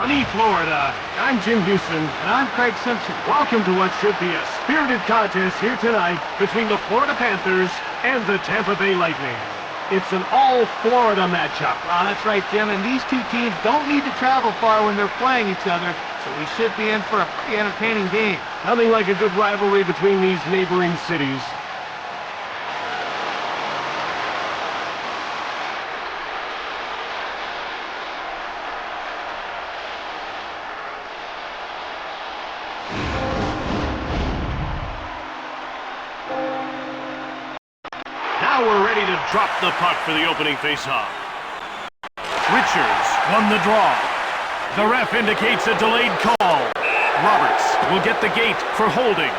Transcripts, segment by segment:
Sunny Florida. I'm Jim Houston. And I'm Craig Simpson. Welcome to what should be a spirited contest here tonight between the Florida Panthers and the Tampa Bay Lightning. It's an all-Florida matchup. Well, that's right, Jim. And these two teams don't need to travel far when they're playing each other, so we should be in for a pretty entertaining game. Nothing like a good rivalry between these neighboring cities. Now we're ready to drop the puck for the opening faceoff. Richards won the draw. The ref indicates a delayed call. Roberts will get the gate for holding.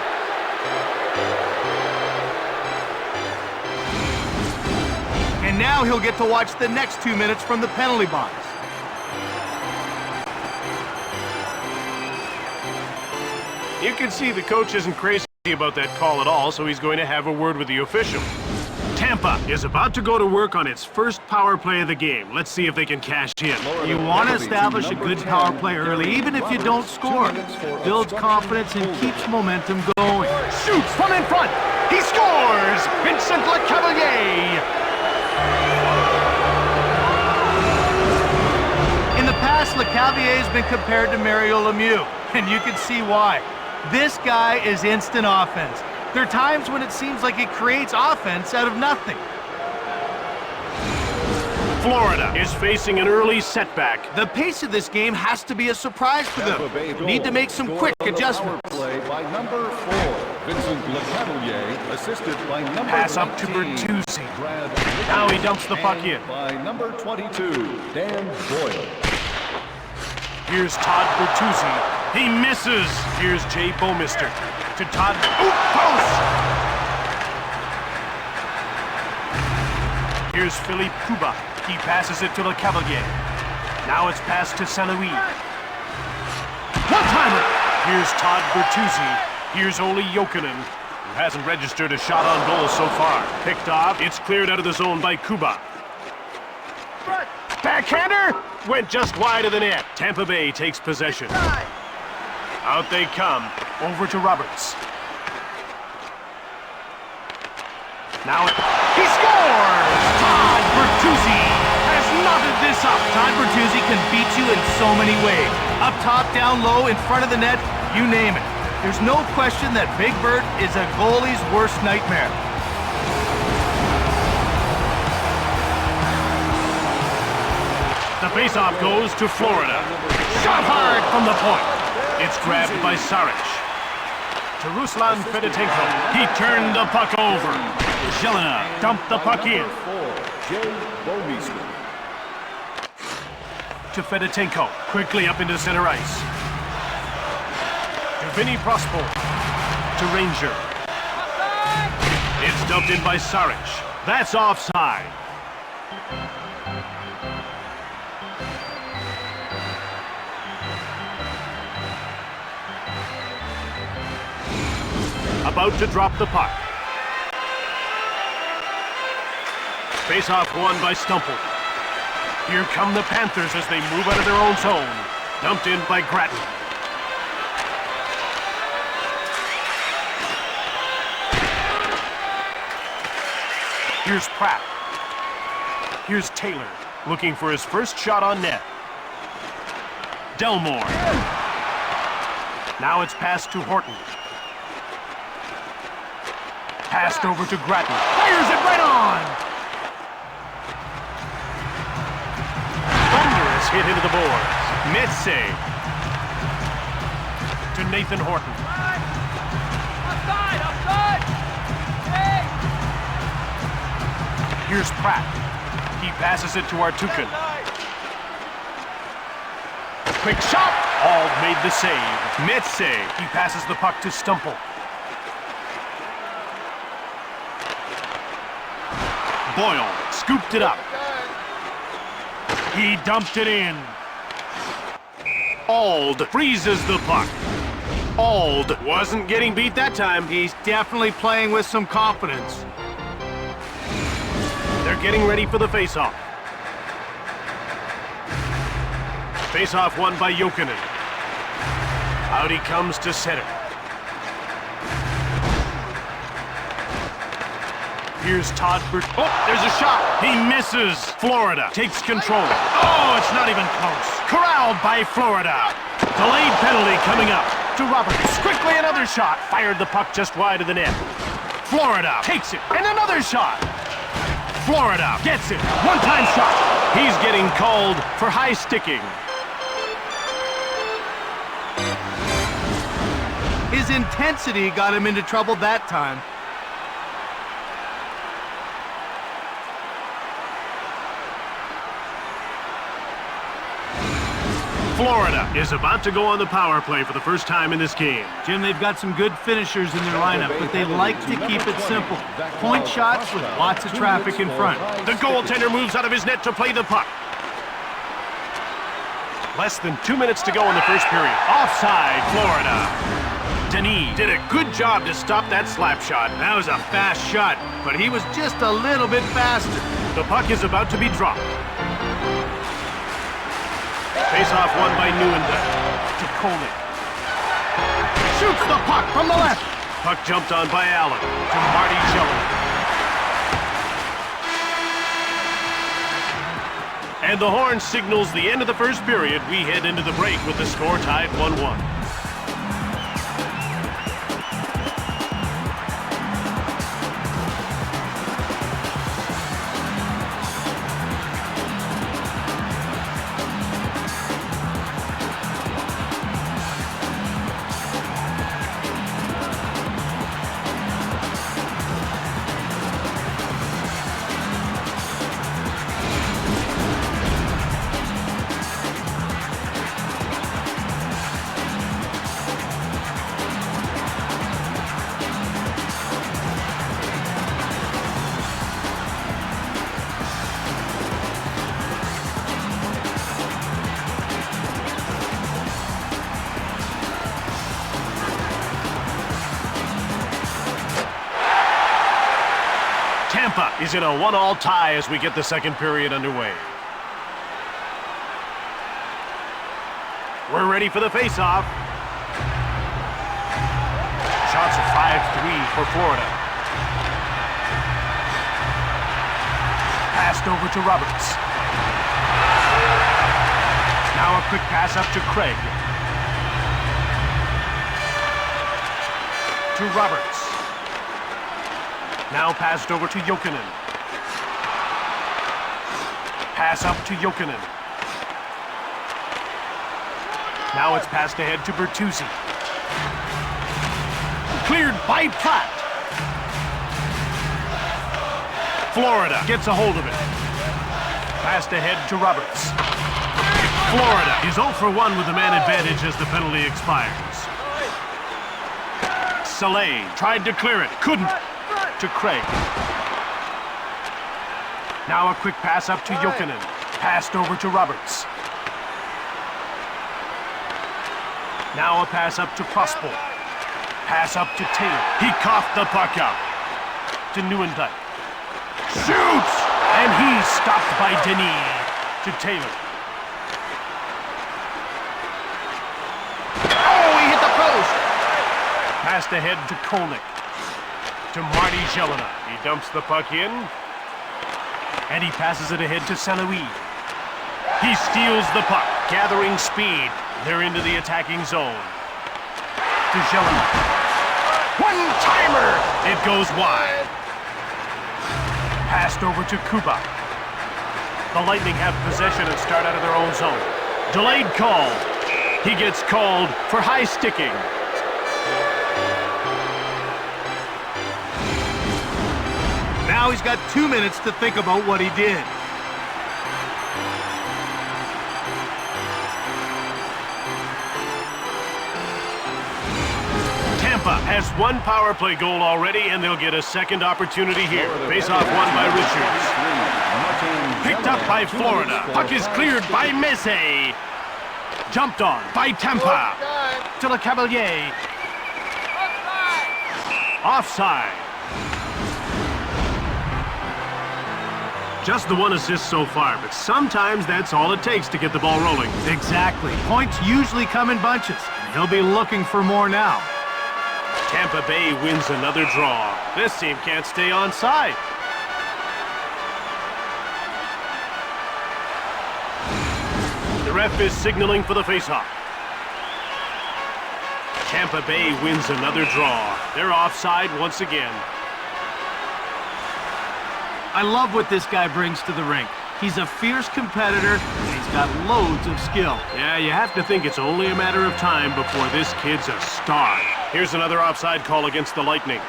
And now he'll get to watch the next 2 minutes from the penalty box. You can see the coach isn't crazy about that call at all, so he's going to have a word with the official. Tampa is about to go to work on its first power play of the game. Let's see if they can cash in. You want to establish a good power play early, even if you don't score. Builds confidence and keeps momentum going. Shoots from in front. He scores! Vincent Lecavalier! In the past, Lecavalier has been compared to Mario Lemieux, and you can see why. This guy is instant offense. There are times when it seems like he creates offense out of nothing. Florida is facing an early setback. The pace of this game has to be a surprise for them. Need to make some quick adjustments. Play by number 4, Vincent Lecavalier, assisted by number Pass up to 19, Bertuzzi. Brad. Now he dumps the puck in. By number 22, Dan Boyle. Here's Todd Bertuzzi. He misses. Here's Jay Bouwmeester. To Todd. Oop, post! Here's Philippe Kuba. He passes it to Lecavalier. Now it's passed to St. Louis. One-timer! Here's Todd Bertuzzi. Here's Olli Jokinen, who hasn't registered a shot on goal so far. Picked off. It's cleared out of the zone by Kuba. Backhander! Went just wide of the net. Tampa Bay takes possession. Out they come. Over to Roberts. Now he scores! Todd Bertuzzi has knotted this up. Todd Bertuzzi can beat you in so many ways. Up top, down low, in front of the net, you name it. There's no question that Big Bird is a goalie's worst nightmare. The faceoff goes to Florida. Shot hard from the point. It's grabbed by Saric. To Ruslan Fedotenko. He turned the puck over. Jelena dumped the puck in. To Fedotenko. Quickly up into center ice. To Vinny Prospo. To Ranger. It's dumped in by Saric. That's offside. About to drop the puck. Face-off won by Stumple. Here come the Panthers as they move out of their own zone. Dumped in by Grattan. Here's Pratt. Here's Taylor, looking for his first shot on net. Delmore. Now it's passed to Horton. Passed over to Grattan. Fires it right on! Thunderous hit into the boards. Net save. To Nathan Horton. Offside! Hey! Here's Pratt. He passes it to Artukin. Quick shot! All made the save. Net save. He passes the puck to Stumple. Boyle scooped it up. He dumped it in. Auld freezes the puck. Auld wasn't getting beat that time. He's definitely playing with some confidence. They're getting ready for the face-off. Face-off won by Jokinen. Out he comes to center. Here's Todd Burt. Oh, there's a shot. He misses. Florida takes control. Oh, it's not even close. Corralled by Florida. Delayed penalty coming up to Roberts. Quickly another shot. Fired the puck just wide of the net. Florida takes it. And another shot. Florida gets it. One-time shot. He's getting called for high sticking. His intensity got him into trouble that time. Florida is about to go on the power play for the first time in this game. Jim, they've got some good finishers in their lineup, but they like to keep it simple. Point shots with lots of traffic in front. The goaltender moves out of his net to play the puck. Less than 2 minutes to go in the first period. Offside, Florida. Denis did a good job to stop that slap shot. That was a fast shot, but he was just a little bit faster. The puck is about to be dropped. Face-off won by Newendijk to Kolnick. Shoots the puck from the left. Puck jumped on by Allen to Marty Schiller. And the horn signals the end of the first period. We head into the break with the score tied 1-1. Tampa is in a 1-1 tie as we get the second period underway. We're ready for the face-off. Shots are 5-3 for Florida. Passed over to Roberts. Now a quick pass up to Craig. To Roberts. Now passed over to Jokinen. Pass up to Jokinen. Now it's passed ahead to Bertuzzi. Cleared by Platt. Florida gets a hold of it. Passed ahead to Roberts. Florida is 0 for 1 with the man advantage as the penalty expires. Saleh tried to clear it, couldn't. To Craig. Now a quick pass up to Jokinen. Passed over to Roberts. Now a pass up to Prospol. Pass up to Taylor. He coughed the puck out. To Newendijk. Shoots! And he's stopped by Denis. To Taylor. Oh, he hit the post! Passed ahead to Kolnick. To Marty Schiller. He dumps the puck in. And he passes it ahead to St. Louis. He steals the puck, gathering speed. They're into the attacking zone. To Schiller. One-timer! It goes wide. Passed over to Kuba. The Lightning have possession and start out of their own zone. Delayed call. He gets called for high sticking. Now he's got 2 minutes to think about what he did. Tampa has one power play goal already, and they'll get a second opportunity here. Face-off won by Richards. Picked up by Florida. Puck is cleared by Messe. Jumped on by Tampa. To Le Cavalier. Offside. Just the one assist so far, but sometimes that's all it takes to get the ball rolling. Exactly. Points usually come in bunches. He'll be looking for more now. Tampa Bay wins another draw. This team can't stay onside. The ref is signaling for the faceoff. Tampa Bay wins another draw. They're offside once again. I love what this guy brings to the rink. He's a fierce competitor, and he's got loads of skill. Yeah, you have to think it's only a matter of time before this kid's a star. Here's another offside call against the Lightning.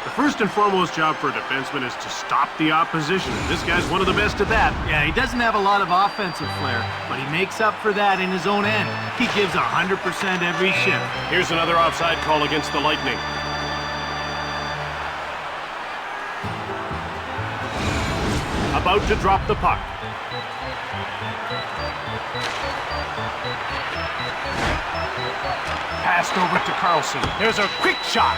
The first and foremost job for a defenseman is to stop the opposition. This guy's one of the best at that. Yeah, he doesn't have a lot of offensive flair, but he makes up for that in his own end. He gives 100% every shift. Here's another offside call against the Lightning. About to drop the puck. Passed over to Carlson. There's a quick shot.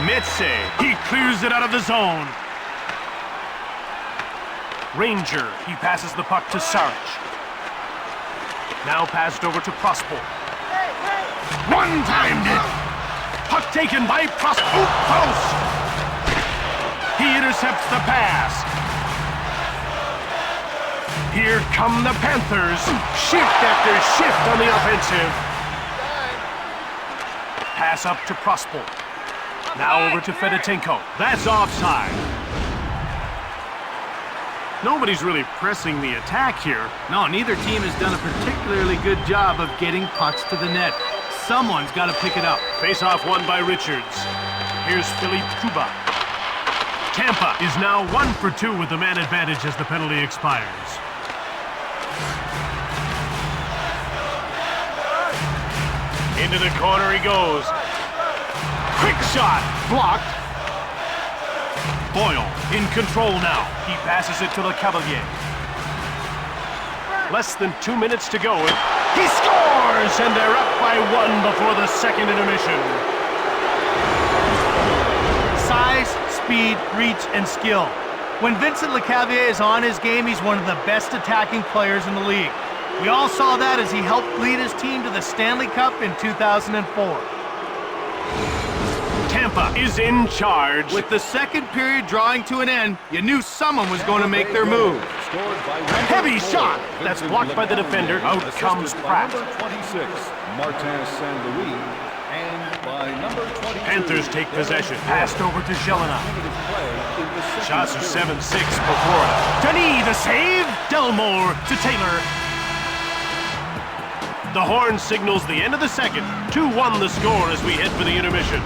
Metze, he clears it out of the zone. Ranger, he passes the puck to Sarich. Now passed over to Prospol. One-timed it. Puck taken by Prospol. Close. He intercepts the pass. Here come the Panthers. Shift after shift on the offensive. Pass up to Prospol. Now over to Fedotenko. That's offside. Nobody's really pressing the attack here. No, neither team has done a particularly good job of getting pucks to the net. Someone's got to pick it up. Face-off won by Richards. Here's Philippe Kuba. Tampa is now 1 for 2 with the man advantage as the penalty expires. Into the corner he goes. Quick shot, blocked. Boyle in control now. He passes it to Le Cavalier. Less than 2 minutes to go. He scores, and they're up by 1 before the second intermission. Size, speed, reach, and skill. When Vincent Lecavalier is on his game, he's one of the best attacking players in the league. We all saw that as he helped lead his team to the Stanley Cup in 2004. Tampa is in charge. With the second period drawing to an end, you knew someone was going to make their move. Heavy shot. That's blocked by the defender. Out comes Pratt. Number 26, Martin St. Louis, and by number 22, Panthers take possession. Passed over to Jelena. Shots are 7-6 for Florida. Denis the save. Delmore to Taylor. The horn signals the end of the second. 2-1 the score as we head for the intermission.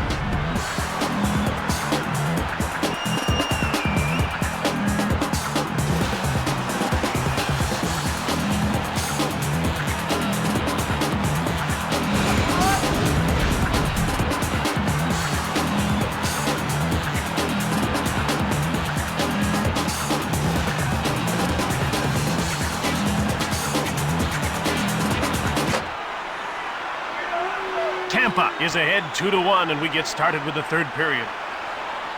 Tampa is ahead 2-1, and we get started with the third period.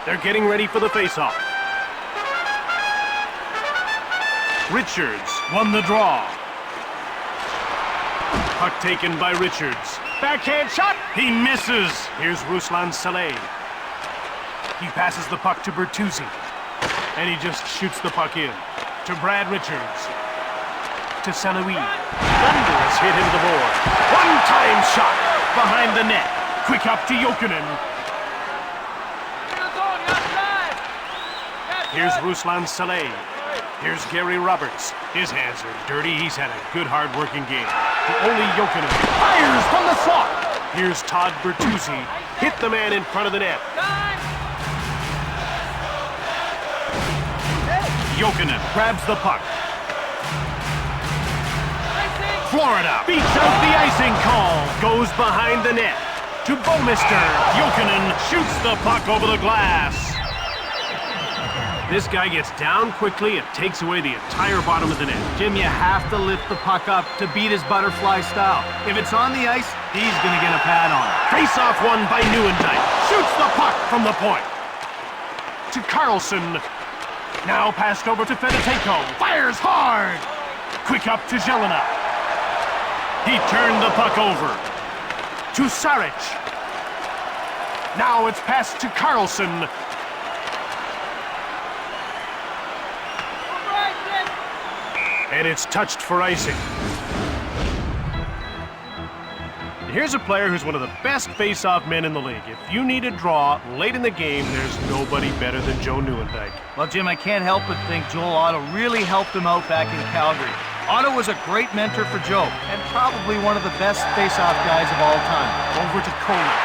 They're getting ready for the faceoff. Richards won the draw. Puck taken by Richards. Backhand shot. He misses. Here's Ruslan Saleh. He passes the puck to Bertuzzi. And he just shoots the puck in. To Brad Richards. To St. Louis. Thunderous hit into the board. One-time shot. Behind the net. Quick up to Jokinen. Here's Ruslan Saleh. Here's Gary Roberts. His hands are dirty. He's had a good, hard-working game. To Olli Jokinen. Fires from the slot. Here's Todd Bertuzzi. Hit the man in front of the net. Jokinen grabs the puck. Florida beats out the icing call. Goes behind the net. To Bouwmeester. Jokinen shoots the puck over the glass. This guy gets down quickly and takes away the entire bottom of the net. Jim, you have to lift the puck up to beat his butterfly style. If it's on the ice, he's going to get a pad on. Face-off won by Nieuwendyk. Shoots the puck from the point. To Carlson. Now passed over to Fedotenko. Fires hard. Quick up to Jelena. He turned the puck over to Saric. Now it's passed to Carlson. And it's touched for icing. Here's a player who's one of the best face-off men in the league. If you need a draw late in the game, there's nobody better than Joe Nieuwendyk. Well, Jim, I can't help but think Joel Otto really helped him out back in Calgary. Otto was a great mentor for Joe, and probably one of the best face-off guys of all time. Over to Coleman.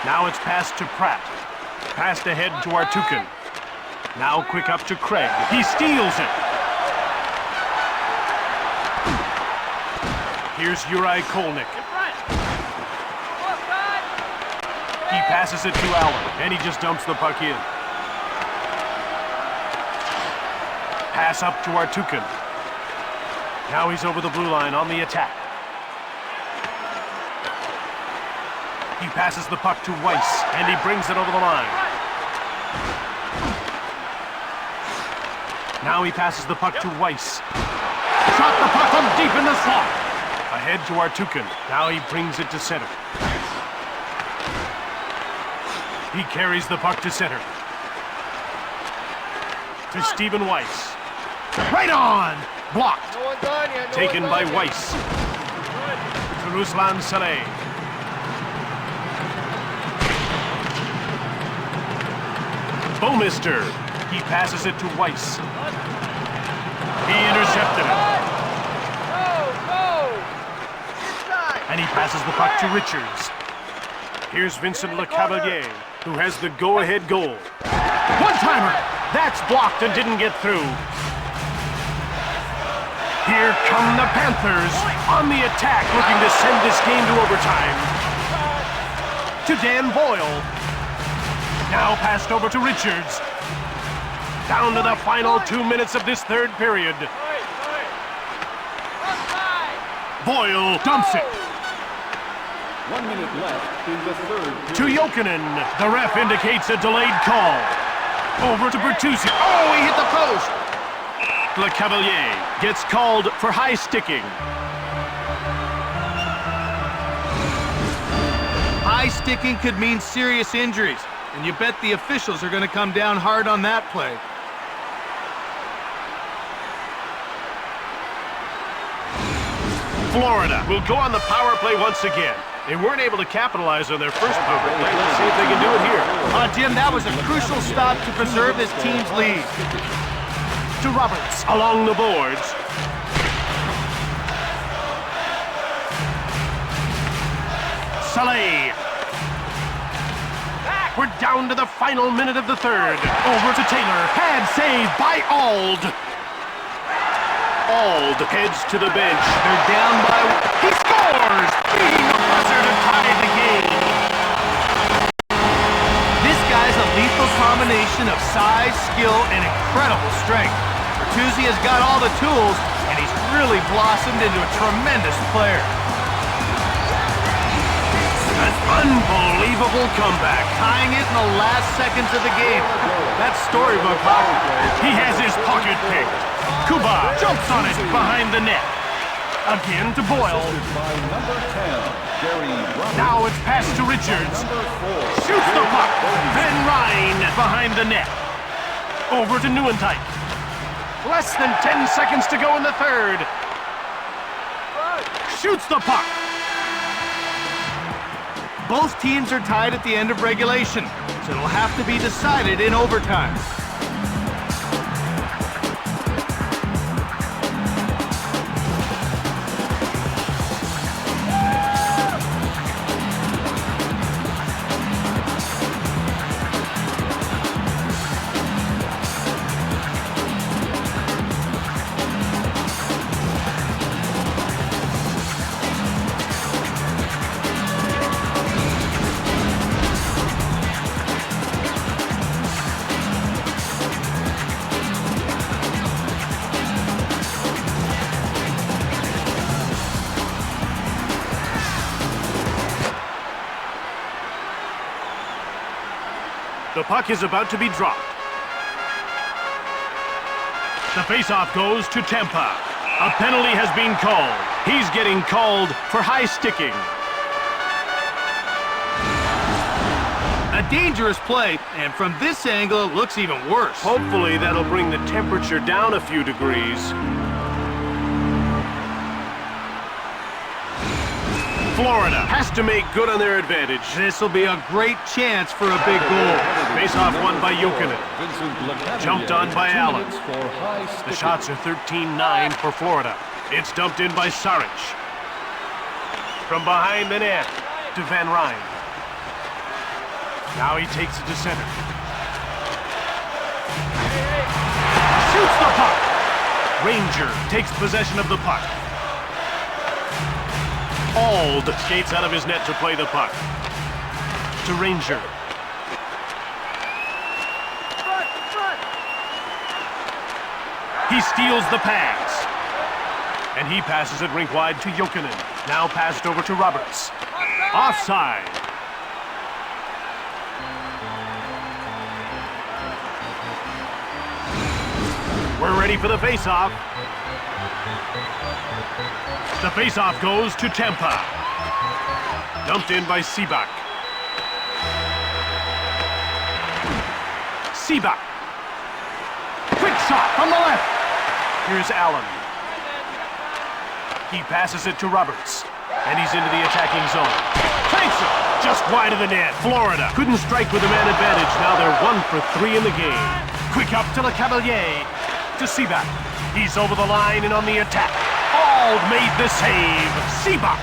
Now it's passed to Pratt. Passed ahead to Artukin. Now quick up to Craig. He steals it. Here's Juraj Kolnick. He passes it to Allen, and he just dumps the puck in. Pass up to Artukin. Now he's over the blue line on the attack. He passes the puck to Weiss, and he brings it over the line. Now he passes the puck to Weiss. Shot the puck from deep in the slot. Ahead to Artukin. Now he brings it to center. He carries the puck to center. To Stephen Weiss. Right on! Blocked. Taken by Weiss. To Ruslan Saleh. Bouwmeester. He passes it to Weiss. He intercepted it. And he passes the puck to Richards. Here's Vincent Lecavalier, who has the go-ahead goal. One-timer! That's blocked and didn't get through. Here come the Panthers on the attack, looking to send this game to overtime. To Dan Boyle. Now passed over to Richards. Down to the final 2 minutes of this third period. Boyle dumps it. 1 minute left in the third period. To Jokinen. The ref indicates a delayed call. Over to Bertuzzi. Oh, he hit the post. Lecavalier gets called for high sticking. High sticking could mean serious injuries, and you bet the officials are going to come down hard on that play. Florida will go on the power play once again. They weren't able to capitalize on their first power play. Let's see if they can do it here. Jim, that was a crucial stop to preserve his team's lead. To Roberts along the boards. Saleh. We're down to the final minute of the third. Over to Taylor. Pad save by Auld. Auld heads to the bench. They're down by... He scores! Beating the buzzer to tie the game. This guy's a lethal combination of size, skill, and incredible strength. Bertuzzi has got all the tools, and he's really blossomed into a tremendous player. An unbelievable comeback. Tying it in the last seconds of the game. That's storybook hockey. He has his pocket picked. Kuba jumps on it behind the net. Again to Boyle. By number 10, Gary Roberts. Now it's passed to Richards. Shoots the puck. Van Ryn behind the net. Over to Nieuwendyk. Less than 10 seconds to go in the third. Shoots the puck. Both teams are tied at the end of regulation, so it'll have to be decided in overtime. The puck is about to be dropped. The faceoff goes to Tampa. A penalty has been called. He's getting called for high sticking. A dangerous play, and from this angle, it looks even worse. Hopefully that'll bring the temperature down a few degrees. Florida has to make good on their advantage. This will be a great chance for a big goal. Face-off won by Jokinen. Jumped on by Allen. The The shots are 13-9 for Florida. It's dumped in by Saric. From behind the net to Van Ryn. Now he takes it to center. Shoots the puck. Ranger takes possession of the puck. Auld skates out of his net to play the puck. To Ranger. He steals the pass. And he passes it rink wide to Jokinen. Now passed over to Roberts. Offside. We're ready for the face-off. The face-off goes to Tampa. Dumped in by Seabach. Seabach. Quick shot from the left. Here's Allen. He passes it to Roberts. And he's into the attacking zone. Clanks it just wide of the net. Florida couldn't strike with a man advantage. Now they're 1 for 3 in the game. Quick up to Le Cavalier. To Seabach. He's over the line and on the attack. Auld made the save. Seabach.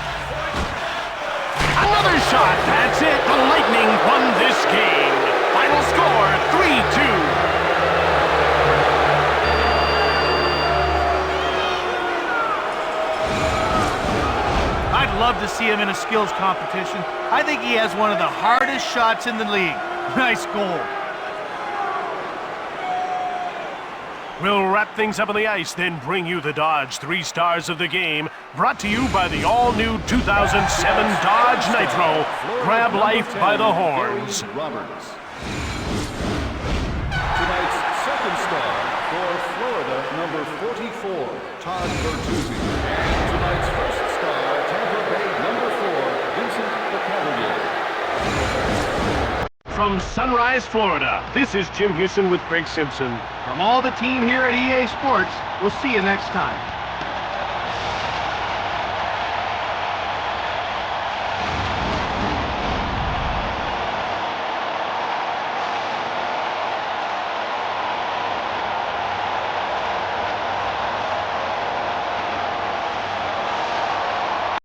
Another shot. That's it. The Lightning won this game. Final score, 3-2. I'd love to see him in a skills competition. I think he has one of the hardest shots in the league. Nice goal. We'll wrap things up on the ice, then bring you the Dodge 3 Stars of the Game, brought to you by the all-new 2007 Dodge Nitro. Grab life by the horns. Roberts. Tonight's second star for Florida, number 44, Todd Bertuzzi. And tonight's first star, Tampa Bay, number 4, Vincent LeCavalier. From Sunrise, Florida, this is Jim Houston with Greg Simpson. From all the team here at EA Sports, we'll see you next time.